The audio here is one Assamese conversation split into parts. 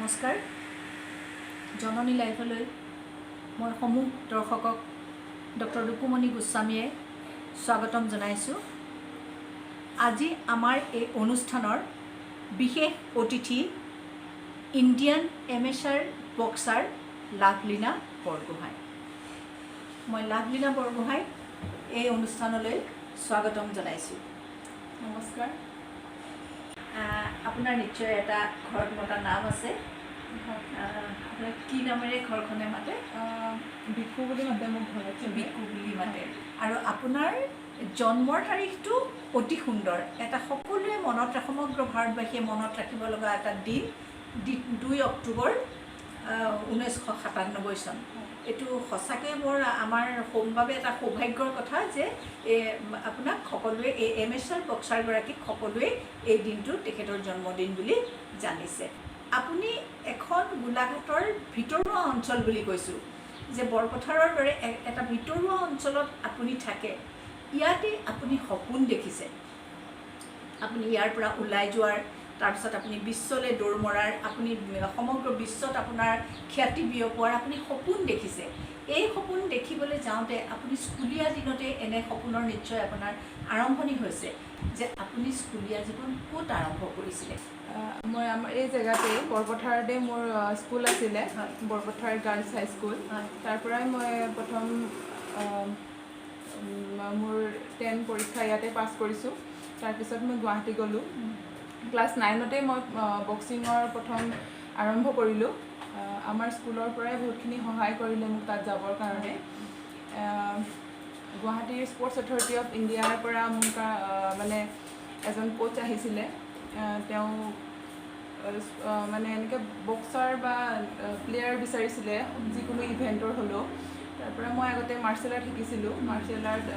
নমস্কাৰ জননী লাইফলৈ মই সমূহ দৰ্শকক ডক্টৰ ৰুকুমণি গোস্বামীয়ে স্বাগতম জনাইছোঁ। আজি আমাৰ এই অনুষ্ঠানৰ বিশেষ অতিথি Indian amateur boxer Lovlina Borgohain. মই লাভলীনা বৰগোহাঁই এই অনুষ্ঠানলৈ স্বাগতম জনাইছোঁ। নমস্কাৰ। আপোনাৰ নিশ্চয় এটা ঘৰত মতা নাম আছে, আপোনাক কি নামেৰে ঘৰখনে মাতে? বিকু বুলি মাতে, মোক ঘৰত বিকু বুলি মাতে। আৰু আপোনাৰ জন্মৰ তাৰিখটো অতি সুন্দৰ, এটা সকলোৱে মনত সমগ্ৰ ভাৰতবাসীয়ে মনত ৰাখিব লগা এটা দিন 2 অক্টোবৰ 1997 চন। এইটো সঁচাকৈ আমাৰ বাবে এটা সৌভাগ্যৰ কথা যে আপোনাক সকলোৱে এই এমেচাৰ বক্সাৰগৰাকীক সকলোৱে এই দিনটো তেখেতৰ জন্মদিন বুলি জানিছে। আপুনি এখন গোলাঘাটৰ ভিতৰুৱা অঞ্চল বুলি কৈছোঁ যে বৰপথাৰৰ দৰে এটা ভিতৰুৱা অঞ্চলত আপুনি থাকে। ইয়াতে আপুনি সপোন দেখিছে, আপুনি ইয়াৰ পৰা ওলাই যোৱাৰ, তাৰপিছত আপুনি বিশ্বলৈ দৌৰ মৰাৰ, আপুনি সমগ্ৰ বিশ্বত আপোনাৰ খ্যাতি বিয়পোৱাৰ আপুনি সপোন দেখিছে। এই সপোন দেখিবলৈ যাওঁতে আপুনি স্কুলীয়া দিনতে এনে সপোনৰ নিশ্চয় আপোনাৰ আৰম্ভণি হৈছে যে আপুনি স্কুলীয়া জীৱন ক'ত আৰম্ভ কৰিছিলে? মই আমাৰ এই জেগাতে বৰপথাৰতে মোৰ স্কুল আছিলে, বৰপথাৰ গাৰ্লছ হাইস্কুল। তাৰ পৰাই মই প্ৰথম মোৰ 10 পৰীক্ষা ইয়াতে পাছ কৰিছোঁ। তাৰপিছত মই গুৱাহাটী গ'লোঁ। ক্লাছ 9তে মই বক্সিঙৰ প্ৰথম আৰম্ভ কৰিলোঁ। আমাৰ স্কুলৰ পৰাই বহুতখিনি সহায় কৰিলে মোক তাত যাবৰ কাৰণে। গুৱাহাটীৰ স্পৰ্টছ অথৰিটি অফ ইণ্ডিয়াৰ পৰা মোক মানে এজন কোচ আহিছিলে। তেওঁ মানে এনেকৈ বক্সাৰ বা প্লেয়াৰ বিচাৰিছিলে যিকোনো ইভেণ্টৰ হ'লেও। তাৰ পৰা মই আগতে মাৰ্চেল আৰ্ট শিকিছিলোঁ। মাৰ্চেল আৰ্ট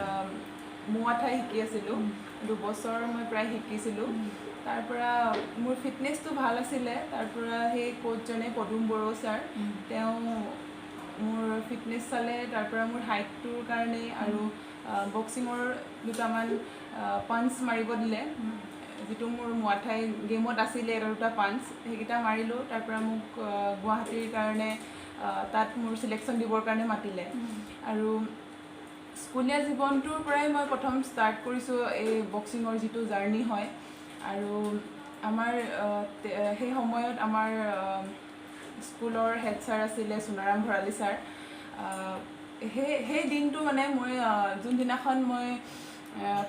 মুৱা ঠাই শিকি আছিলোঁ। 2 বছৰ মই প্ৰায় শিকিছিলোঁ। তাৰ পৰা মোৰ ফিটনেছটো ভাল আছিলে। তাৰ পৰা সেই কোচজনে পদুম বড়ো ছাৰ, তেওঁ মোৰ ফিটনেছ চালে। তাৰ পৰা মোৰ হাইটটোৰ কাৰণে আৰু বক্সিঙৰ দুটামান পাঞ্চ মাৰিব দিলে, যিটো মোৰ মুৱা ঠাই গেমত আছিলে। 2টা পাঞ্চ সেইকেইটা মাৰিলোঁ। তাৰ পৰা মোক গুৱাহাটীৰ কাৰণে তাত মোৰ চিলেকশ্যন দিবৰ কাৰণে মাতিলে। আৰু স্কুলীয়া জীৱনটোৰ পৰাই মই প্ৰথম ষ্টাৰ্ট কৰিছোঁ এই বক্সিঙৰ যিটো জাৰ্ণি হয়। আৰু আমাৰ সেই সময়ত আমাৰ স্কুলৰ হেড ছাৰ আছিলে সোণাৰাম ভৰালী ছাৰ। সেই দিনটো মানে মই যোনদিনাখন মই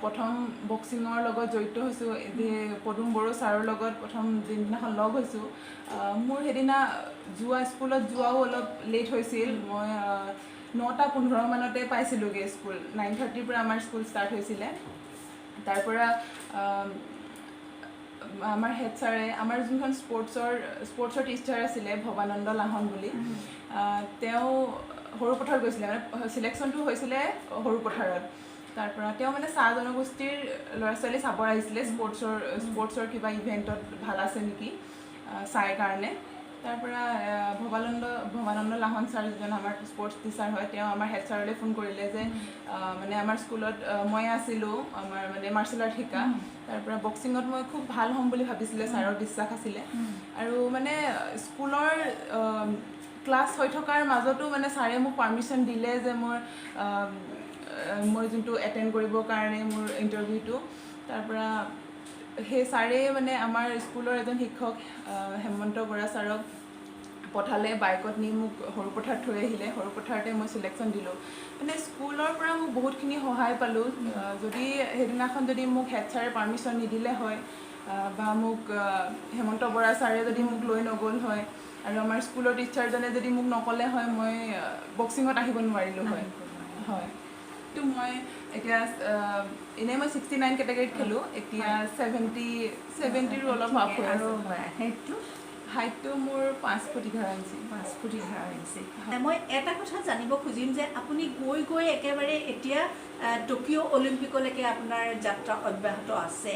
প্ৰথম বক্সিঙৰ লগত জড়িত হৈছোঁ, যে পদুম বড়ো ছাৰৰ লগত প্ৰথম যোনদিনাখন লগ হৈছোঁ, মোৰ সেইদিনা স্কুলত যোৱাও অলপ লেট হৈছিল। মই 9:15 মানতে পাইছিলোঁগৈ স্কুল। 9:30ৰ পৰা আমাৰ স্কুল ষ্টাৰ্ট হৈছিলে। তাৰ পৰা আমাৰ হেড ছাৰে, আমাৰ যোনখন স্পৰ্টছৰ টিচাৰ আছিলে ভৱানন্দ লাহন বুলি, তেওঁ সৰুপথাৰত গৈছিলে। মানে চিলেকশ্যনটো হৈছিলে সৰুপথাৰত। তাৰ পৰা তেওঁ মানে চাহ জনগোষ্ঠীৰ ল'ৰা ছোৱালী চাব আহিছিলে স্পৰ্টছৰ কিবা ইভেণ্টত ভাল আছে নেকি চাই কাৰণে। তাৰ পৰা ভৱানন্দ লাহন ছাৰ, যিজন আমাৰ স্পৰ্টছ টিচাৰ হয়, তেওঁ আমাৰ হেড ছাৰলৈ ফোন কৰিলে যে মানে আমাৰ স্কুলত মই আছিলোঁ আমাৰ মানে মাৰ্চেল আৰ্ট শিকা। তাৰ পৰা বক্সিঙত মই খুব ভাল হ'ম বুলি ভাবিছিলে, ছাৰৰ বিশ্বাস আছিলে। আৰু মানে স্কুলৰ ক্লাছ হৈ থকাৰ মাজতো মানে ছাৰে মোক পাৰ্মিশ্যন দিলে যে মই যোনটো এটেণ্ড কৰিবৰ কাৰণে মোৰ ইণ্টাৰভিউটো। তাৰ পৰা সেই ছাৰেই মানে আমাৰ স্কুলৰ এজন শিক্ষক হেমন্ত বৰা ছাৰক পঠালে, বাইকত নি মোক সৰুপথাৰত থৈ আহিলে। সৰুপথাৰতে মই চিলেকশ্যন দিলোঁ। মানে স্কুলৰ পৰা মোক বহুতখিনি সহায় পালোঁ। যদি সেইদিনাখন যদি মোক হেড ছাৰে পাৰ্মিশ্যন নিদিলে হয়, বা মোক হেমন্ত বৰা ছাৰে যদি মোক লৈ নগ'ল হয়, আৰু আমাৰ স্কুলৰ টিচাৰজনে যদি মোক নক'লে হয়, মই বক্সিঙত আহিব নোৱাৰিলোঁ হয়। হয়, কিন্তু মই এতিয়া এনেই মই 69 কেটেগৰীত খেলোঁ। এতিয়া 70ৰো অলপ আপ হৈ আছে। সেইটো হাইটটো মোৰ 5 ফুট 11 ইঞ্চি। 5 foot 11 inch. মই এটা কথা জানিব খুজিম যে আপুনি গৈ একেবাৰে এতিয়া টকিঅ' অলিম্পিকলৈকে আপোনাৰ যাত্ৰা অব্যাহত আছে।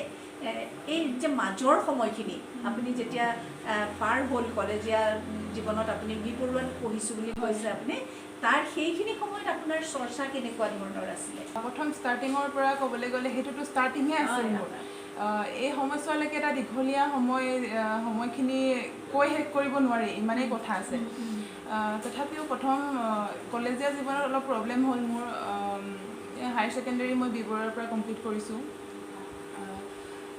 এই যে মাজৰ সময়খিনি আপুনি যেতিয়া পাৰ হ'ল, কলেজীয়া জীৱনত আপুনি বিপৰুৱাত পঢ়িছোঁ বুলি কৈছে আপুনি, তাৰ সেইখিনি সময়ত আপোনাৰ চৰ্চা কেনেকুৱা ধৰণৰ আছিলে? প্ৰথম ষ্টাৰ্টিঙৰ পৰা ক'বলৈ গ'লে সেইটোতো ষ্টাৰ্টিঙে আছিল মোৰ। এই সময়ছোৱালৈকে এটা দীঘলীয়া সময়খিনি কৈ শেষ কৰিব নোৱাৰি, ইমানেই কথা আছে। তথাপিও প্ৰথম কলেজীয়া জীৱনত অলপ প্ৰব্লেম হ'ল মোৰ। হায়াৰ ছেকেণ্ডেৰী মই বি-বৰুৱাৰ পৰা কমপ্লিট কৰিছোঁ।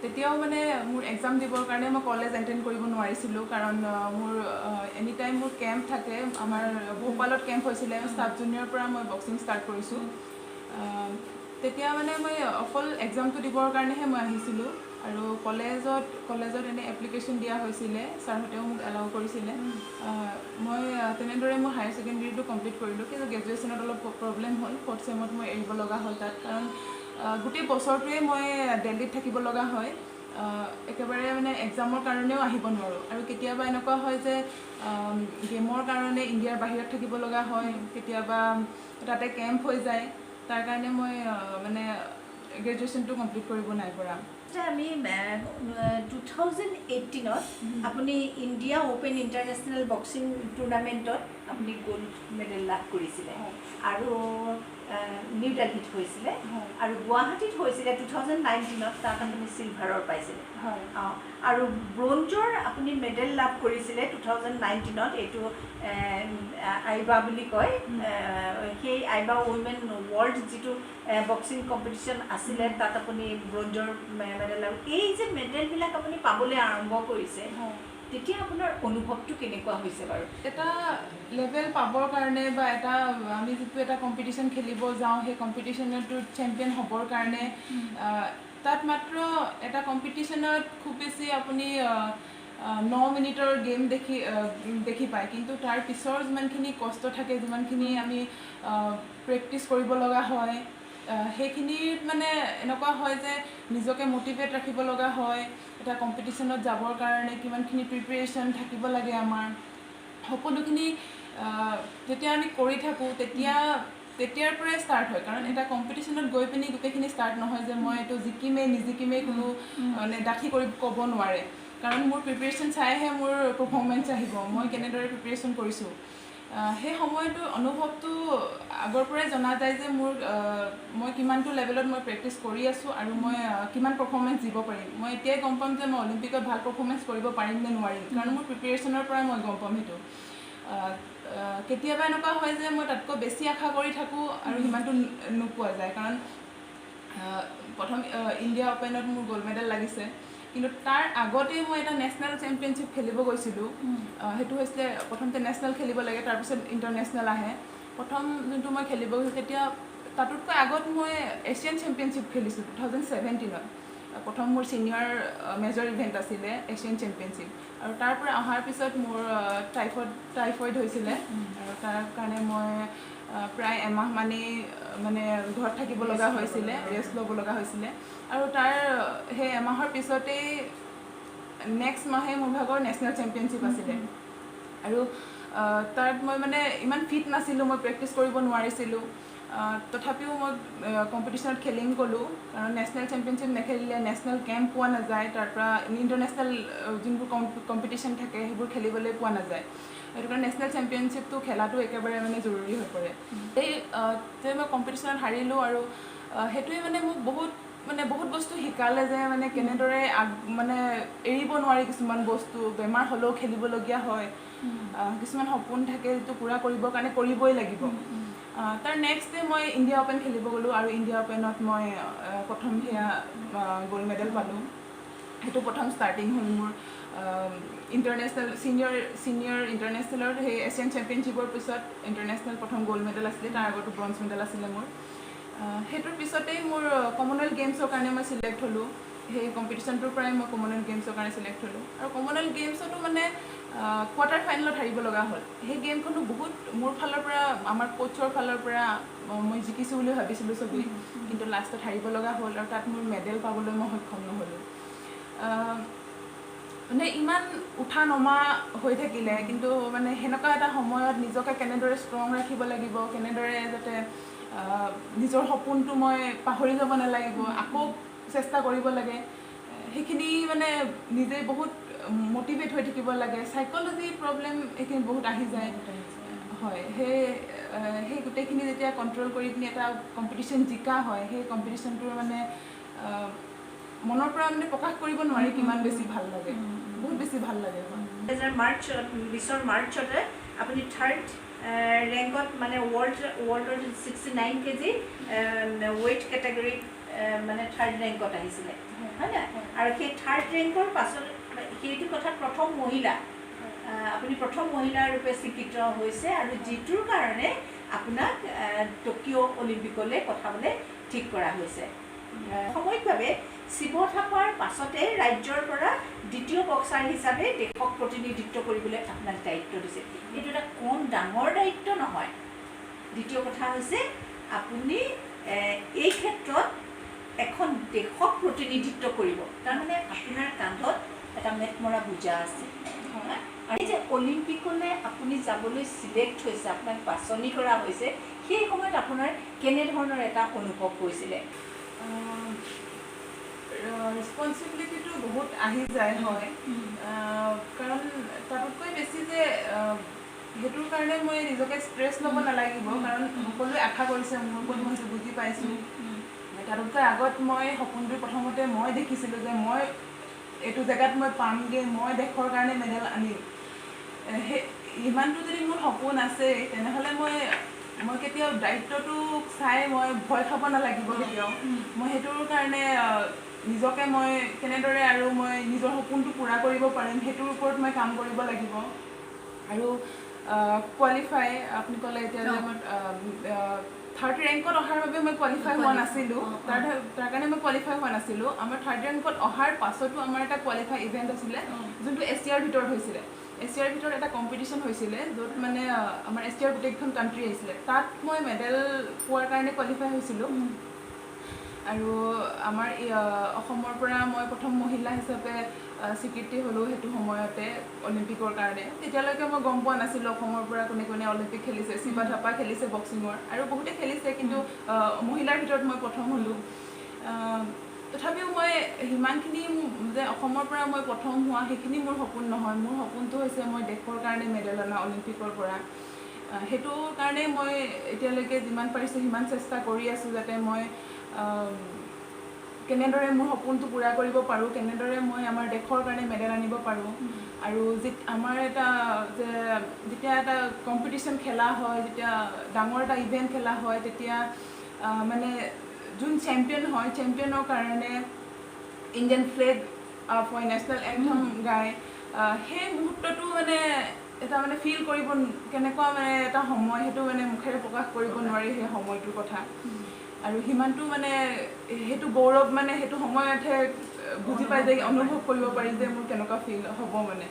তেতিয়াও মানে মোৰ এক্সাম দিবৰ কাৰণে মই কলেজ এটেণ্ড কৰিব নোৱাৰিছিলোঁ, কাৰণ মোৰ এনি টাইম মোৰ কেম্প থাকে। আমাৰ ভোপালত কেম্প হৈছিলে, ষ্টাফ জুনিয়ৰৰ পৰা মই বক্সিং ষ্টাৰ্ট কৰিছোঁ। তেতিয়া মানে মই অকল এক্সামটো দিবৰ কাৰণেহে মই আহিছিলোঁ, আৰু কলেজত এনে এপ্লিকেশ্যন দিয়া হৈছিলে, ছাৰহঁতেও মোক এলাউ কৰিছিলে। মই তেনেদৰে মোৰ হায়াৰ ছেকেণ্ডেৰীটো কমপ্লিট কৰিলোঁ, কিন্তু গ্ৰেজুৱেশ্যনত অলপ প্ৰব্লেম হ'ল। 4th চেমত মই এৰিব লগা হ'ল তাত, কাৰণ গোটেই বছৰটোৱে মই দিল্লীত থাকিব লগা হয়। একেবাৰে মানে এক্সামৰ কাৰণেও আহিব নোৱাৰোঁ, আৰু কেতিয়াবা এনেকুৱা হয় যে গেমৰ কাৰণে ইণ্ডিয়াৰ বাহিৰত থাকিব লগা হয়, কেতিয়াবা তাতে কেম্প হৈ যায়। তাৰ কাৰণে মই মানে গ্ৰেজুৱেশ্যনটো কমপ্লিট কৰিব নাই পৰা। আমি 2018ত আপুনি ইণ্ডিয়া অ'পেন ইণ্টাৰনেশ্যনেল বক্সিং টুৰ্ণামেণ্টত আপুনি গ'ল্ড মেডেল লাভ কৰিছিলে, আৰু নিউ দিল্লীত হৈছিলে, আৰু গুৱাহাটীত হৈছিলে 2019ত, তাত আপুনি চিলভাৰৰ পাইছিলে। আৰু ব্ৰঞ্জৰ আপুনি মেডেল লাভ কৰিছিলে 2019ত, এইটো আইবা বুলি কয়। সেই আইবা উইমেন ৱৰ্ল্ড যিটো বক্সিং কম্পিটিশ্যন আছিলে, তাত আপুনি ব্ৰঞ্জৰ মেডেল। আৰু এই যে মেডেলবিলাক আপুনি পাবলৈ আৰম্ভ কৰিছে, তেতিয়া আপোনাৰ অনুভৱটো কেনেকুৱা হৈছে বাৰু? এটা লেভেল পাবৰ কাৰণে, বা আমি যিটো এটা কম্পিটিশ্যন খেলিব যাওঁ, সেই কম্পিটিশ্যনটোত চেম্পিয়ন হ'বৰ কাৰণে, তাত মাত্ৰ এটা কম্পিটিশ্যনত খুব বেছি আপুনি 9 মিনিটৰ গেম দেখি পায়, কিন্তু তাৰ পিছৰ যিমানখিনি কষ্ট থাকে, যিমানখিনি আমি প্ৰেক্টিচ কৰিব লগা হয়, সেইখিনিত মানে এনেকুৱা হয় যে নিজকে মটিভেট ৰাখিব লগা হয়। এটা কম্পিটিশ্যনত যাবৰ কাৰণে কিমানখিনি প্ৰিপেৰেশ্যন থাকিব লাগে আমাৰ, সকলোখিনি যেতিয়া আমি কৰি থাকোঁ, তেতিয়াৰ পৰাই ষ্টাৰ্ট হয়। কাৰণ এটা কম্পিটিশ্যনত গৈ পিনি গোটেইখিনি ষ্টাৰ্ট নহয় যে মই এইটো জিকিমেই নিজিকিমেই কোনো মানে ডাঠি কৰি ক'ব নোৱাৰে, কাৰণ মোৰ প্ৰিপেৰেশ্যন চাইহে মোৰ পাৰফৰ্মেঞ্চ আহিব, মই কেনেদৰে প্ৰিপেৰেশ্যন কৰিছোঁ। সেই সময়টো অনুভৱটো আগৰ পৰাই জনা যায় যে মই কিমানটো লেভেলত মই প্ৰেক্টিচ কৰি আছোঁ, আৰু মই কিমান পাৰফৰ্মেঞ্চ দিব পাৰিম। মই এতিয়াই গম পাম যে মই অলিম্পিকত ভাল পাৰফৰ্মেঞ্চ কৰিব পাৰিম নে নোৱাৰিম, কাৰণ মোৰ প্ৰিপেৰেশ্যনৰ পৰাই মই গম পাম সেইটো। কেতিয়াবা এনেকুৱা হয় যে মই তাতকৈ বেছি আশা কৰি থাকোঁ, আৰু সিমানটো নোপোৱা যায়। কাৰণ প্ৰথম ইণ্ডিয়া অ'পেনত মোৰ গ'ল্ড মেডেল লাগিছে, কিন্তু তাৰ আগতেই মই এটা নেশ্যনেল চেম্পিয়নশ্বিপ খেলিব গৈছিলোঁ। সেইটো হৈছিলে, প্ৰথমতে নেশ্যনেল খেলিব লাগে, তাৰপিছত ইণ্টাৰনেশ্যনেল আহে। প্ৰথম যোনটো মই খেলিব গৈছোঁ, তেতিয়া তাতোতকৈ আগত মই এছিয়ান চেম্পিয়নশ্বিপ খেলিছোঁ 2017ত। প্ৰথম মোৰ ছিনিয়ৰ মেজৰ ইভেণ্ট আছিলে এছিয়ান চেম্পিয়নশ্বিপ, আৰু তাৰ পৰা অহাৰ পিছত মোৰ টাইফইড হৈছিলে, আৰু তাৰ কাৰণে মই প্ৰায় এমাহ মানেই মানে ঘৰত থাকিব লগা হৈছিলে, ৰেষ্ট ল'ব লগা হৈছিলে। আৰু সেই এমাহৰ পিছতেই নেক্সট মাহে মোৰ ভাগৰ নেশ্যনেল চেম্পিয়নশ্বিপ আছিলে, আৰু তাত মই মানে ইমান ফিট নাছিলোঁ, মই প্ৰেক্টিচ কৰিব নোৱাৰিছিলোঁ। তথাপিও মই কম্পিটিশ্যনত খেলিম গ'লোঁ, কাৰণ নেশ্যনেল চেম্পিয়নশ্বিপ নেখেলিলে নেশ্যনেল কেম্প পোৱা নাযায়, তাৰপৰা ইণ্টাৰনেশ্যনেল যোনবোৰ কম্পিটিশ্যন থাকে সেইবোৰ খেলিবলৈ পোৱা নাযায়। সেইটো কাৰণে নেশ্যনেল চেম্পিয়নশ্বিপটো খেলাটো একেবাৰে মানে জৰুৰী হৈ পৰে। যে মই কম্পিটিশ্যনত হাৰিলোঁ, আৰু সেইটোৱে মানে মোক বহুত বস্তু শিকালে, যে মানে কেনেদৰে মানে এৰিব নোৱাৰি কিছুমান বস্তু, বেমাৰ হ'লেও খেলিবলগীয়া হয়, কিছুমান সপোন থাকে যিটো পূৰা কৰিবৰ কাৰণে কৰিবই লাগিব। তাৰ নেক্সট ডে মই ইণ্ডিয়া অ'পেন খেলিব গ'লোঁ, আৰু ইণ্ডিয়া অ'পেনত মই প্ৰথম গ'ল্ড মেডেল পালোঁ। সেইটো প্ৰথম ষ্টাৰ্টিং হ'ল মোৰ ইণ্টাৰনেশ্যনেল ছিনিয়ৰ ইণ্টাৰনেশ্যনেলৰ সেই এছিয়ান চেম্পিয়নশ্বিপৰ পিছত ইণ্টাৰনেশ্যনেল প্ৰথম গ'ল্ড মেডেল আছিলে, তাৰ আগতো ব্ৰঞ্জ মেডেল আছিলে মোৰ। সেইটোৰ পিছতেই মোৰ কমনৱেলথ গেমছৰ কাৰণে মই চিলেক্ট হ'লোঁ। সেই কম্পিটিশ্যনটোৰ পৰাই মই কমনৱেলথ গেমছৰ কাৰণে চিলেক্ট হ'লোঁ, আৰু কমনৱেলথ গেমছতো মানে কোৱাৰ্টাৰ ফাইনেলত হাৰিব লগা হ'ল। সেই গেমখনো বহুত মোৰ ফালৰ পৰা, আমাৰ কোচৰ ফালৰ পৰা মই জিকিছোঁ বুলি ভাবিছিলোঁ চবেই, কিন্তু লাষ্টত হাৰিব লগা হ'ল, আৰু তাত মোৰ মেডেল পাবলৈ মই সক্ষম নহ'লোঁ। মানে ইমান উঠা নমা হৈ থাকিলে, কিন্তু মানে সেনেকুৱা এটা সময়ত নিজকে কেনেদৰে ষ্ট্ৰং ৰাখিব লাগিব, কেনেদৰে যাতে নিজৰ সপোনটো মই পাহৰি যাব নালাগিব, আকৌ চেষ্টা কৰিব লাগে, সেইখিনি মানে নিজে বহুত মটিভেট হৈ থাকিব লাগে। চাইক'লজি প্ৰব্লেম এইখিনি বহুত আহি যায়। হয়, সেই গোটেইখিনি যেতিয়া কণ্ট্ৰল কৰি পিনি এটা কম্পিটিশ্যন জিকা হয়, সেই কম্পিটিশ্যনটোৰ মানে মনৰ পৰা মানে প্ৰকাশ কৰিব নোৱাৰি কিমান বেছি ভাল লাগে, বহুত বেছি ভাল লাগে। 2020 মাৰ্চতে আপুনি 3rd ৰেংকত মানে ৱৰ্ল্ডৰ 69 কেজি ৱেইট কেটেগৰীত মানে 3rd ৰেংকত আহিছিলে, হয় নাই? আৰু সেই 3rd ৰেংকৰ পাছত সেইটো কথা প্ৰথম মহিলা, আপুনি প্ৰথম মহিলা ৰূপে স্বীকৃত হৈছে, আৰু যিটোৰ কাৰণে আপোনাক টকিঅ' অলিম্পিকলৈ পঠাবলৈ ঠিক কৰা হৈছে। সাময়িকভাৱে শিৱ থাপাৰ পাছতে ৰাজ্যৰ পৰা দ্বিতীয় বক্সাৰ হিচাপে দেশক প্ৰতিনিধিত্ব কৰিবলৈ আপোনাক দায়িত্ব দিছে। এইটো এটা কম ডাঙৰ দায়িত্ব নহয়। দ্বিতীয় কথা হৈছে আপুনি এই ক্ষেত্ৰত এখন দেশক প্ৰতিনিধিত্ব কৰিব, তাৰমানে আপোনাৰ কান্ধত এটা মেটমৰা বোজা আছে। আৰু যে অলিম্পিকলৈ আপুনি যাবলৈ চিলেক্ট হৈছে, আপোনাক বাছনি কৰা হৈছে, সেই সময়ত আপোনাৰ কেনেধৰণৰ এটা অনুভৱ হৈছিলে? ৰেছপনচিবিলিটিটো বহুত আহি যায়, হয়, কাৰণ তাতোতকৈ বেছি যে সেইটোৰ কাৰণে মই নিজকে ষ্ট্ৰেছ ল'ব নালাগিব, কাৰণ সকলোৱে আশা কৰিছে মোৰ ওপৰত, মই সেইটো বুজি পাইছোঁ। তাতোতকৈ আগত মই সপোনটো প্ৰথমতে মই দেখিছিলোঁ যে মই এইটো জেগাত মই পামগৈ, মই দেশৰ কাৰণে মেডেল আনিম। সেই ইমানটো যদি মোৰ সপোন আছে, তেনেহ'লে মই কেতিয়াও দায়িত্বটো চাই মই ভয় খাব নালাগিব কেতিয়াও। মই সেইটোৰ কাৰণে নিজকে মই কেনেদৰে আৰু মই নিজৰ সপোনটো পূৰা কৰিব পাৰিম সেইটোৰ ওপৰত মই কাম কৰিব লাগিব। আৰু কোৱালিফাই, আপুনি ক'লে এতিয়া যে মই 3rd ৰেংকত অহাৰ বাবে মই কোৱালিফাই হোৱা নাছিলোঁ, তাৰ কাৰণে মই কোৱালিফাই হোৱা নাছিলোঁ। আমাৰ 3rd ৰেংকত অহাৰ পাছতো আমাৰ এটা কোৱালিফাই ইভেণ্ট আছিলে, যোনটো এছিয়াৰ ভিতৰত হৈছিলে। এছিয়াৰ ভিতৰত এটা কম্পিটিশ্যন হৈছিলে, য'ত মানে আমাৰ এছিয়াৰ গোটেইকেইখন কাণ্ট্ৰি আহিছিলে। তাত মই মেডেল পোৱাৰ কাৰণে কোৱালিফাই হৈছিলোঁ। আৰু আমাৰ অসমৰ পৰা মই প্ৰথম মহিলা হিচাপে স্বীকৃতি হ'লোঁ সেইটো সময়তে অলিম্পিকৰ কাৰণে। তেতিয়ালৈকে মই গম পোৱা নাছিলোঁ অসমৰ পৰা কোনে কোনে অলিম্পিক খেলিছে। শিৱ থাপা খেলিছে বক্সিঙৰ, আৰু বহুতে খেলিছে, কিন্তু মহিলাৰ ভিতৰত মই প্ৰথম হ'লোঁ। তথাপিও মই সিমানখিনি যে অসমৰ পৰা মই প্ৰথম হোৱা সেইখিনি মোৰ সপোন নহয়। মোৰ সপোনটো হৈছে মই দেশৰ কাৰণে মেডেল অনা অলিম্পিকৰ পৰা। সেইটো কাৰণে মই এতিয়ালৈকে যিমান পাৰিছোঁ সিমান চেষ্টা কৰি আছোঁ, যাতে মই কেনেদৰে মোৰ সপোনটো পূৰা কৰিব পাৰোঁ, কেনেদৰে মই আমাৰ দেশৰ কাৰণে মেডেল আনিব পাৰোঁ। আৰু আমাৰ যেতিয়া এটা কম্পিটিশ্যন খেলা হয়, যেতিয়া ডাঙৰ এটা ইভেণ্ট খেলা হয়, তেতিয়া মানে যোন চেম্পিয়ন হয়, চেম্পিয়নৰ কাৰণে ইণ্ডিয়ান ফ্লেগ হয়, নেশ্যনেল এন্থেম গায়। সেই মুহূৰ্তটো মানে এটা মানে ফিল কৰিব, কেনেকুৱা মানে এটা সময়, সেইটো মানে মুখেৰে প্ৰকাশ কৰিব নোৱাৰি সেই সময়টোৰ কথা। আৰু সিমানটো মানে সেইটো গৌৰৱ, মানে সেইটো সময়তহে বুজি পাই যে অনুভৱ কৰিব পাৰি যে মোৰ কেনেকুৱা ফিল হ'ব মানে।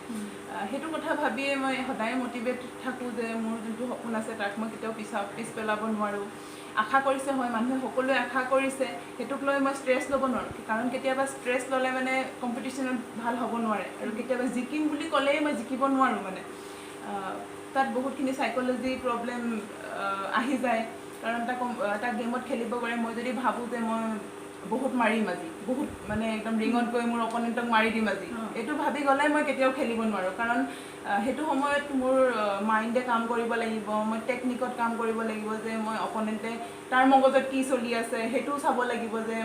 সেইটো কথা ভাবিয়ে মই সদায় মটিভেট থাকোঁ যে মোৰ যোনটো সপোন আছে তাক মই কেতিয়াও পিছ পেলাব নোৱাৰোঁ। আশা কৰিছে, হয়, মানুহে সকলোৱে আশা কৰিছে, সেইটোক লৈ মই ষ্ট্ৰেছ ল'ব নোৱাৰোঁ, কাৰণ কেতিয়াবা ষ্ট্ৰেছ ল'লে মানে কম্পিটিশ্যনত ভাল হ'ব নোৱাৰে। আৰু কেতিয়াবা জিকিম বুলি ক'লেই মই জিকিব নোৱাৰোঁ, মানে তাত বহুতখিনি চাইক'লজি প্ৰব্লেম আহি যায়। কাৰণ এটা গেমত খেলিব পাৰে, মই যদি ভাবোঁ যে মই বহুত মাৰিম আজি, বহুত মানে একদম ৰিঙত গৈ মোৰ অপনেণ্টক মাৰি দিম আজি, এইটো ভাবি গ'লে মই কেতিয়াও খেলিব নোৱাৰোঁ। কাৰণ সেইটো সময়ত মোৰ মাইণ্ডে কাম কৰিব লাগিব, মই টেকনিকত কাম কৰিব লাগিব, যে মই অপনেণ্টে তাৰ মগজত কি চলি আছে সেইটোও চাব লাগিব, যে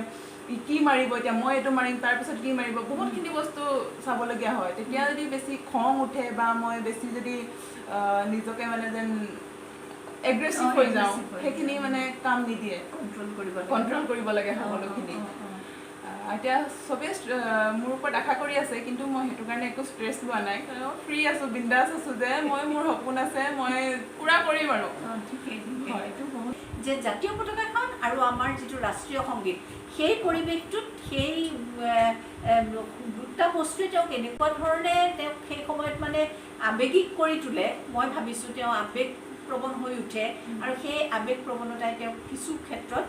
কি মাৰিব এতিয়া, মই এইটো মাৰিম তাৰপিছত কি মাৰিব, বহুতখিনি বস্তু চাবলগীয়া হয়। তেতিয়া যদি বেছি খং উঠে বা মই বেছি যদি নিজকে মানে যেন এগ্ৰেছিভ হৈ যাওঁ, সেইখিনি মানে কাম নিদিয়ে, কণ্ট্ৰল কৰিব লাগে সকলোখিনি। এতিয়া চবেই মোৰ ওপৰত আশা কৰি আছে, কিন্তু মই সেইটো কাৰণে একো ষ্ট্ৰেছ লোৱা নাই, ফ্ৰী আছোঁ, বিন্দাছ আছোঁ, যে মোৰ সপোন আছে, মই পূৰা কৰিম আৰু। এইটো বহুত যে জাতীয় পতাকাখন আৰু আমাৰ যিটো ৰাষ্ট্ৰীয় সংগীত, সেই পৰিৱেশটোত সেই দুটা বস্তুৱে তেওঁক এনেকুৱা ধৰণে তেওঁক সেই সময়ত মানে আৱেগিক কৰি তোলে। মই ভাবিছোঁ তেওঁ আৱেগপ্ৰৱণ হৈ উঠে, আৰু সেই আৱেগপ্ৰৱণতাই তেওঁক কিছু ক্ষেত্ৰত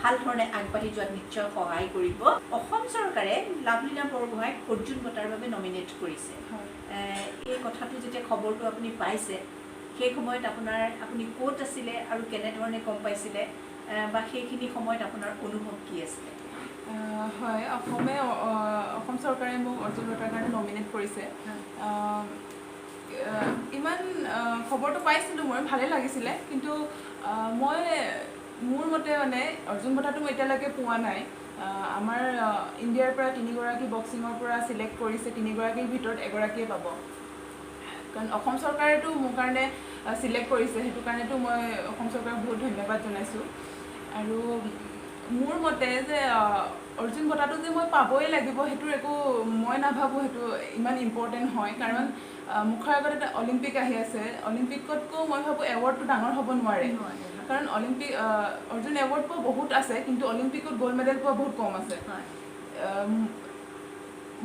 ভাল ধৰণে আগবাঢ়ি যোৱাত নিশ্চয় সহায় কৰিব। অসম চৰকাৰে লাভলীনা বৰগোহাঁইক অৰ্জুন বঁটাৰ বাবে নমিনেট কৰিছে। এই কথাটো যেতিয়া খবৰটো আপুনি পাইছে, সেই সময়ত আপুনি ক'ত আছিলে আৰু কেনেধৰণে গম পাইছিলে, বা সেইখিনি সময়ত আপোনাৰ অনুভৱ কি আছিলে? হয়, অসম চৰকাৰে মোক অৰ্জুন বঁটাৰ কাৰণে নমিনেট কৰিছে। ইমান খবৰটো পাইছিলোঁ, মই ভালেই লাগিছিলে, কিন্তু মোৰ মতে মানে অৰ্জুন বঁটাটো মই এতিয়ালৈকে পোৱা নাই। আমাৰ ইণ্ডিয়াৰ পৰা 3গৰাকী বক্সিঙৰ পৰা চিলেক্ট কৰিছে, 3গৰাকীৰ ভিতৰত এগৰাকীয়ে পাব। কাৰণ অসম চৰকাৰেতো মোৰ কাৰণে চিলেক্ট কৰিছে, সেইটো কাৰণেতো মই অসম চৰকাৰক বহুত ধন্যবাদ জনাইছোঁ। আৰু মোৰ মতে যে অৰ্জুন বঁটাটো যে মই পাবই লাগিব সেইটোৰ একো মই নাভাবোঁ সেইটো ইমান ইম্পৰ্টেণ্ট হয়। কাৰণ মুখৰ আগত এটা অলিম্পিক আহি আছে, অলিম্পিকতকৈও মই ভাবোঁ এৱাৰ্ডটো ডাঙৰ হ'ব নোৱাৰে। কাৰণ অৰ্জুন এৱাৰ্ড পোৱা বহুত আছে, কিন্তু অলিম্পিকত গ'ল্ড মেডেল পোৱা বহুত কম আছে।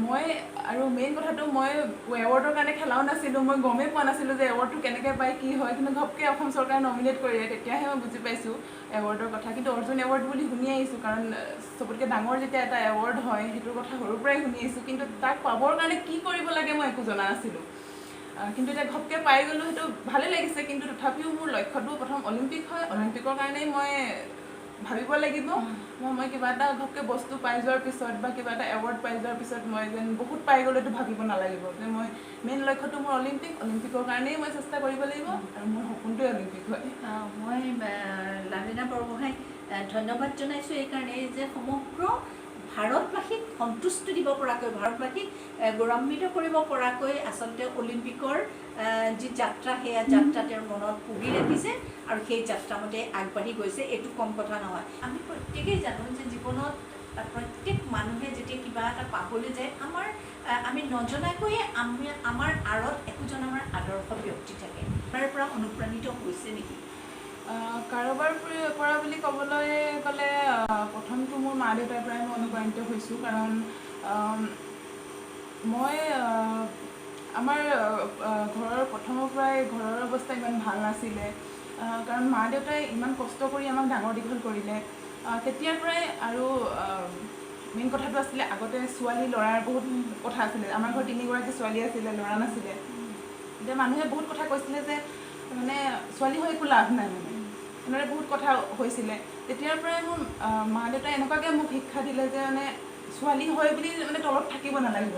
মই আৰু মেইন কথাটো মই এৱাৰ্ডৰ কাৰণে খেলাও নাছিলোঁ, মই গমেই পোৱা নাছিলোঁ যে এৱাৰ্ডটো কেনেকৈ পায় কি হয়, কিন্তু ঘপকৈ অসম চৰকাৰে নমিনেট কৰিলে, তেতিয়াহে মই বুজি পাইছোঁ এৱাৰ্ডৰ কথা। কিন্তু অৰ্জুন এৱাৰ্ড বুলি শুনি আহিছোঁ, কাৰণ চবতকৈ ডাঙৰ যেতিয়া এটা এৱাৰ্ড হয় সেইটোৰ কথা সৰুৰ পৰাই শুনি আহিছোঁ, কিন্তু তাক পাবৰ কাৰণে কি কৰিব লাগে মই একো জনা নাছিলোঁ। কিন্তু এতিয়া ঘপকৈ পাই গ'লোঁ, সেইটো ভালেই লাগিছে। কিন্তু তথাপিও মোৰ লক্ষ্যটো প্ৰথম অলিম্পিক হয়, অলিম্পিকৰ কাৰণেই মই ভাবিব লাগিব। মই কিবা এটা ঘপকৈ বস্তু পাই যোৱাৰ পিছত বা কিবা এটা এৱাৰ্ড পাই যোৱাৰ পিছত মই যেন বহুত পাই গ'লো এইটো ভাবিব নালাগিব, যে মই মেইন লক্ষ্যটো মোৰ অলিম্পিকৰ কাৰণেই মই চেষ্টা কৰিব লাগিব, আৰু মোৰ সপোনটোৱে অলিম্পিক হয়। মই লাভলীনা বৰগোহাঁইক ধন্যবাদ জনাইছোঁ এইকাৰণেই যে সমগ্ৰ ভাৰতবাসীক সন্তুষ্টি দিব পৰাকৈ, ভাৰতবাসীক গৌৰৱান্বিত কৰিব পৰাকৈ আচলতে অলিম্পিকৰ যি যাত্ৰা, সেয়া যাত্ৰা তেওঁৰ মনত পুহি ৰাখিছে আৰু সেই যাত্ৰামতে আগবাঢ়ি গৈছে, এইটো কম কথা নহয়। আমি প্ৰত্যেকেই জানো যে জীৱনত প্ৰত্যেক মানুহে যেতিয়া কিবা এটা পাবলৈ যায়, আমি নজনাকৈয়ে আমাৰ আঁৰত একোজন আমাৰ আদৰ্শ ব্যক্তি থাকে। তাৰ পৰা অনুপ্ৰাণিত হৈছে নেকি? কাৰোবাৰ পৰা বুলি ক'বলৈ গ'লে প্ৰথমটো মোৰ মা দেউতাৰ পৰাই মই অনুপ্ৰাণিত হৈছোঁ। কাৰণ মই আমাৰ ঘৰৰ প্ৰথমৰ পৰাই ঘৰৰ অৱস্থা ইমান ভাল নাছিলে, কাৰণ মা দেউতাই ইমান কষ্ট কৰি আমাক ডাঙৰ দীঘল কৰিলে তেতিয়াৰ পৰাই। আৰু মেইন কথাটো আছিলে আগতে ছোৱালী ল'ৰাৰ বহুত কথা আছিলে। আমাৰ ঘৰত 3গৰাকী ছোৱালী আছিলে, ল'ৰা নাছিলে। এতিয়া মানুহে বহুত কথা কৈছিলে যে মানে ছোৱালী হৈ একো লাভ নাই, মানে এনেদৰে বহুত কথা হৈছিলে। তেতিয়াৰ পৰাই মোৰ মা দেউতাই এনেকুৱাকৈ মোক শিক্ষা দিলে যে মানে ছোৱালী হৈ বুলি মানে তলত থাকিব নালাগিব,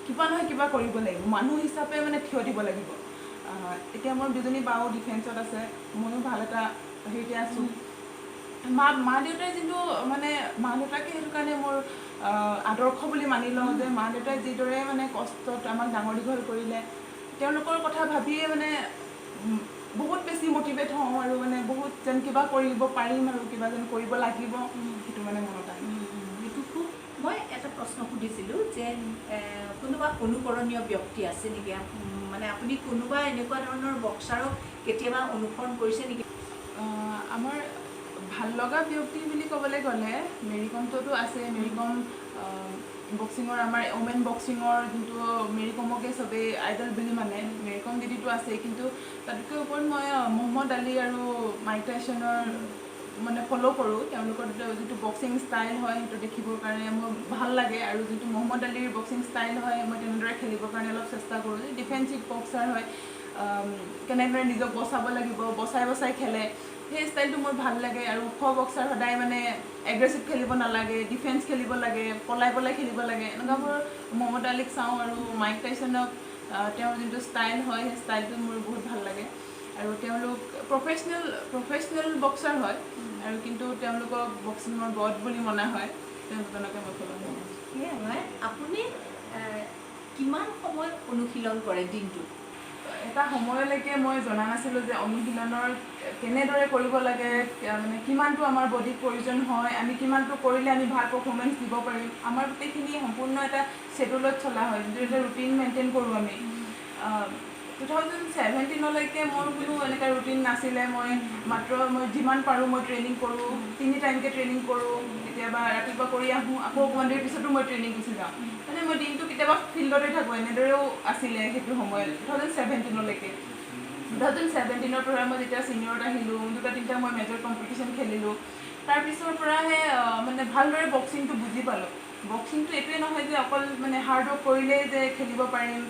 কিবা নহয় কিবা কৰিব লাগিব, মানুহ হিচাপে মানে থিয় দিব লাগিব। এতিয়া মোৰ দুজনী বাও ডিফেন্সত আছে, ময়ো ভাল এটা হেৰিতে আছোঁ। মা দেউতাই যিটো মানে মা দেউতাকে সেইটো কাৰণে মোৰ আদৰ্শ বুলি মানি লওঁ, যে মা দেউতাই যিদৰে মানে কষ্টত আমাক ডাঙৰ দীঘল কৰিলে, তেওঁলোকৰ কথা ভাবিয়ে মানে বহুত বেছি মটিভেট হওঁ, আৰু মানে বহুত যেন কিবা কৰিব পাৰিম আৰু কিবা যেন কৰিব লাগিব, সেইটো মানে মনত আহে। সেইটো খুব। মই এটা প্ৰশ্ন সুধিছিলোঁ যে কোনোবা অনুকৰণীয় ব্যক্তি আছে নেকি? মানে আপুনি কোনোবা এনেকুৱা ধৰণৰ বক্সাৰক কেতিয়াবা অনুসৰণ কৰিছে নেকি? আমাৰ ভাল লগা ব্যক্তি বুলি ক'বলৈ গ'লে মেৰী কমটোতো আছে। মেৰী কম বক্সিঙৰ, আমাৰ ওমেন বক্সিঙৰ যোনটো মেৰী কমকে চবেই আইডল বুলি মানে, মেৰী কম দিদিটো আছেই। কিন্তু তাতকৈ ওপৰত মই মহম্মদ আলি আৰু মাইক টাইছনৰ মানে ফ'ল' কৰোঁ। তেওঁলোকৰ যিটো বক্সিং ষ্টাইল হয় সেইটো দেখিবৰ কাৰণে মোৰ ভাল লাগে, আৰু যিটো মহম্মদ আলিৰ বক্সিং ষ্টাইল হয় মই তেনেদৰে খেলিবৰ কাৰণে অলপ চেষ্টা কৰোঁ। ডিফেন্সিভ বক্সাৰ হয়, কেনেদৰে নিজক বচাব লাগিব, বচাই খেলে, সেই ষ্টাইলটো মোৰ ভাল লাগে। আৰু ওখ বক্সাৰ সদায় মানে এগ্ৰেছিভ খেলিব নালাগে, ডিফেন্স খেলিব লাগে, পলাই খেলিব লাগে, এনেকুৱাবোৰ মহম্মদ আলিক চাওঁ। আৰু মাইক টাইছনক তেওঁৰ যোনটো ষ্টাইল হয় সেই ষ্টাইলটো মোৰ বহুত ভাল লাগে। আৰু তেওঁলোক প্ৰফেচনেল বক্সাৰ হয়, আৰু কিন্তু তেওঁলোকক বক্সিঙৰ গড বুলি মনা হয়। তেওঁলোকে মই ফ'ল' কৰোঁ। সেয়াই হয়। আপুনি কিমান সময় অনুশীলন কৰে দিনটোত? এটা সময়লৈকে মই জনা নাছিলোঁ যে অনুশীলনৰ কেনেদৰে কৰিব লাগে, মানে কিমানটো আমাৰ বডিত প্ৰয়োজন হয়, আমি কিমানটো কৰিলে আমি ভাল পাৰফৰ্মেঞ্চ দিব পাৰিম। আমাৰ গোটেইখিনি সম্পূৰ্ণ এটা শ্বেডুলত চলা হয়, যিটো এটা ৰুটিন মেইনটেইন কৰোঁ আমি। 2017লৈকে মোৰ কোনো এনেকুৱা ৰুটিন নাছিলে। মই যিমান পাৰোঁ মই ট্ৰেইনিং কৰোঁ, 3 টাইমকৈ ট্ৰেইনিং কৰোঁ। কেতিয়াবা ৰাতিপুৱা কৰি আহোঁ, আকৌ অকণমান দেৰিৰ পিছতো মই ট্ৰেইনিং গুচি যাওঁ। মানে মই দিনটো কেতিয়াবা ফিল্ডতে থাকোঁ, এনেদৰেও আছিলে সেইটো সময়ত 2017লৈকে। 2017ৰ পৰা মই যেতিয়া ছিনিয়ৰত আহিলোঁ, 2-3টা মই মেজৰ কম্পিটিশ্যন খেলিলোঁ। তাৰপিছৰ পৰাহে মানে ভালদৰে বক্সিংটো বুজি পালোঁ। বক্সিংটো এইটোৱে নহয় যে অকল মানে হাৰ্ড ৱৰ্ক কৰিলেই যে খেলিব পাৰিম,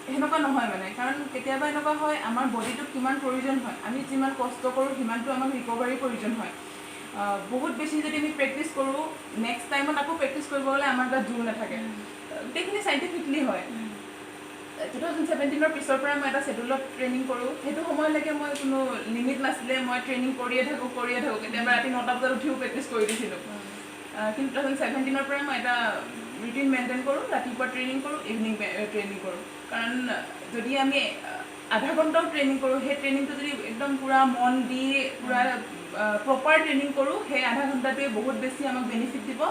সেনেকুৱা নহয় মানে। কাৰণ কেতিয়াবা এনেকুৱা হয় আমাৰ বডিটোক কিমান প্ৰয়োজন হয়, আমি যিমান কষ্ট কৰোঁ সিমানটো আমাক ৰিকভাৰীৰ প্ৰয়োজন হয়। বহুত বেছি যদি আমি প্ৰেক্টিছ কৰোঁ, নেক্সট টাইমত আকৌ প্ৰেক্টিছ কৰিব গ'লে আমাৰ গাত জোৰ নাথাকে। গোটেইখিনি চাইণ্টিফিকলি হয়। 2017ৰ পিছৰ পৰা মই এটা শ্বেডুলত ট্ৰেইনিং কৰোঁ। সেইটো সময়লৈকে মই কোনো লিমিট নাছিলে, মই ট্ৰেইনিং কৰিয়ে থাকোঁ। কেতিয়াবা ৰাতি 9টা বজাত উঠিও প্ৰেক্টিছ কৰি দিছিলোঁ। কিন্তু 2017 পৰা মই এটা ৰুটিন মেইনটেইন কৰোঁ, ৰাতিপুৱা ট্ৰেইনিং কৰোঁ, ইভিনিং ট্ৰেইনিং কৰোঁ। কাৰণ যদি আমি আধা ঘণ্টাও ট্ৰেইনিং কৰোঁ, সেই ট্ৰেইনিংটো যদি একদম পূৰা মন দি পূৰা প্ৰপাৰ ট্ৰেইনিং কৰোঁ, সেই আধা ঘণ্টাটোৱে বহুত বেছি আমাক বেনিফিট দিব।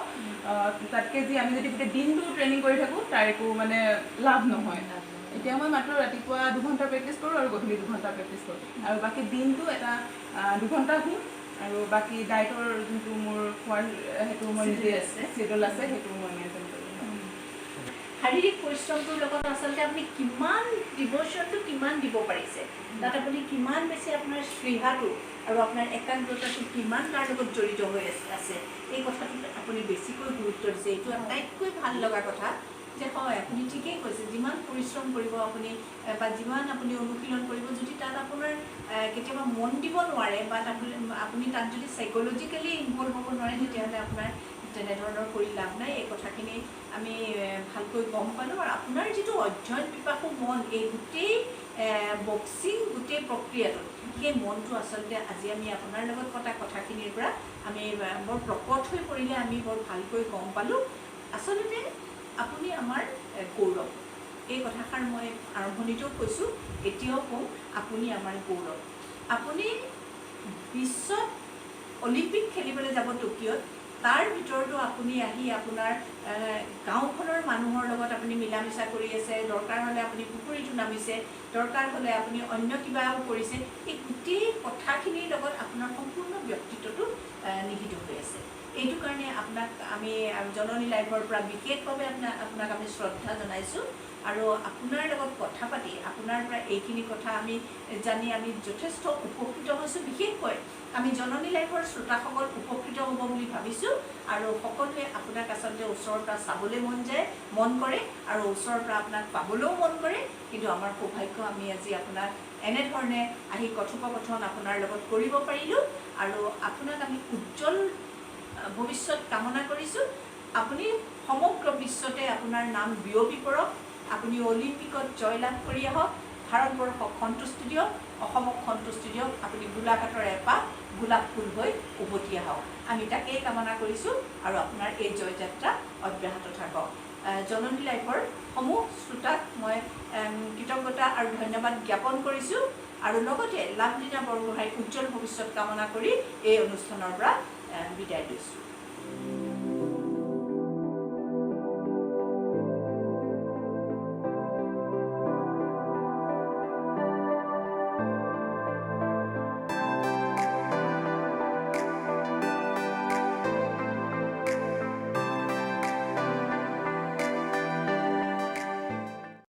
তাতকৈ যি আমি যদি গোটেই দিনটো ট্ৰেইনিং কৰি থাকোঁ, তাৰ একো মানে লাভ নহয়। এতিয়া মই মাত্ৰ ৰাতিপুৱা 2 ঘণ্টা প্ৰেক্টিছ কৰোঁ আৰু গধূলি 2 ঘণ্টা প্ৰেক্টিছ কৰোঁ, আৰু বাকী দিনটো এটা 2 ঘণ্টা শুওঁ, আৰু বাকী ডায়েটৰ যোনটো মোৰ খোৱাৰ সেইটো মই নিজে চিডিউল আছে, সেইটো মই মেইনটেইন কৰোঁ। শাৰীৰিক পৰিশ্ৰমটোৰ লগত আচলতে আপুনি কিমান ডিভ'শ্যনটো কিমান দিব পাৰিছে, তাত আপুনি কিমান বেছি আপোনাৰ স্পৃহাটো আৰু আপোনাৰ একাগ্ৰতাটো কিমান তাৰ লগত জড়িত হৈ আছে, এই কথাটোত আপুনি বেছিকৈ গুৰুত্ব দিছে। এইটো আটাইতকৈ ভাল লগা কথা যে হয়, আপুনি ঠিকেই কৈছে, যিমান পৰিশ্ৰম কৰিব আপুনি বা যিমান আপুনি অনুশীলন কৰিব, যদি তাত আপোনাৰ কেতিয়াবা মন দিব নোৱাৰে বা আপুনি তাত যদি চাইক'লজিকেলি ইনভল্ভ হ'ব নোৱাৰে, তেতিয়াহ'লে আপোনাৰ তেনেধৰণৰ কৰি লাভ নাই। এই কথাখিনি আমি ভালকৈ গম পালোঁ। আৰু আপোনাৰ যিটো অধ্যয়ন পিপাসু মন, এই গোটেই বক্সিং গোটেই প্ৰক্ৰিয়াটোত, সেই মনটো আচলতে আজি আমি আপোনাৰ লগত পতা কথাখিনিৰ পৰা আমি বৰ প্ৰকট হৈ পৰিলে, আমি বৰ ভালকৈ গম পালোঁ। আচলতে আপুনি আমাৰ গৌৰৱ। এই কথাষাৰ মই আৰম্ভণিতেও কৈছোঁ, এতিয়াও কওঁ, আপুনি আমাৰ গৌৰৱ। আপুনি বিশ্বত অলিম্পিক খেলিবলৈ যাব টকিঅ'ত, তাৰ ভিতৰতো আপুনি আহি আপোনাৰ গাঁওখনৰ মানুহৰ লগত আপুনি মিলা মিছা কৰি আছে, দৰকাৰ হ'লে আপুনি পুখুৰীটো নামিছে, দৰকাৰ হ'লে আপুনি অন্য কিবাও কৰিছে। এই গোটেই কথাখিনিৰ লগত আপোনাৰ সম্পূৰ্ণ ব্যক্তিত্বটো নিহিত হৈ আছে। এইটো কাৰণে আপোনাক আমি জননী লাইভৰ পৰা বিশেষভাৱে আপোনাক আমি শ্ৰদ্ধা জনাইছোঁ। আৰু আপোনাৰ লগত কথা পাতি, আপোনাৰ পৰা এইখিনি কথা আমি জানি আমি যথেষ্ট উপকৃত হৈছোঁ। বিশেষকৈ আমি জননী লাইভৰ শ্ৰোতাসকল উপকৃত হ'ব বুলি ভাবিছোঁ, আৰু সকলোৱে আপোনাক আচলতে ওচৰৰ পৰা চাবলৈ মন কৰে, আৰু ওচৰৰ পৰা আপোনাক পাবলৈও মন কৰে। কিন্তু আমাৰ সৌভাগ্য, আমি আজি আপোনাক এনেধৰণে আহি কথোপকথন আপোনাৰ লগত কৰিব পাৰিলোঁ, আৰু আপোনাক আমি উজ্জ্বল ভৱিষ্যত কামনা কৰিছোঁ। আপুনি সমগ্ৰ বিশ্বতে আপোনাৰ নাম বিয়পি পৰক, আপুনি অলিম্পিকত জয়লাভ কৰি আহক, ভাৰতবৰ্ষক সন্তুষ্টি দিয়ক, অসমক সন্তুষ্টি দিয়ক, আপুনি গোলাঘাটৰ এপাহ গোলাপ ফুল হৈ উভতি আহক। আমি তাকেই কামনা কৰিছোঁ, আৰু আপোনাৰ এই জয়যাত্ৰা অব্যাহত থাকক। জননী লাইভৰ সমূহ শ্ৰোতাক মই কৃতজ্ঞতা আৰু ধন্যবাদ জ্ঞাপন কৰিছোঁ, আৰু লগতে লাভলীনা বৰগোহাঁইৰ উজ্জ্বল ভৱিষ্যত কামনা কৰি এই অনুষ্ঠানৰ পৰা বিদায় লৈছোঁ।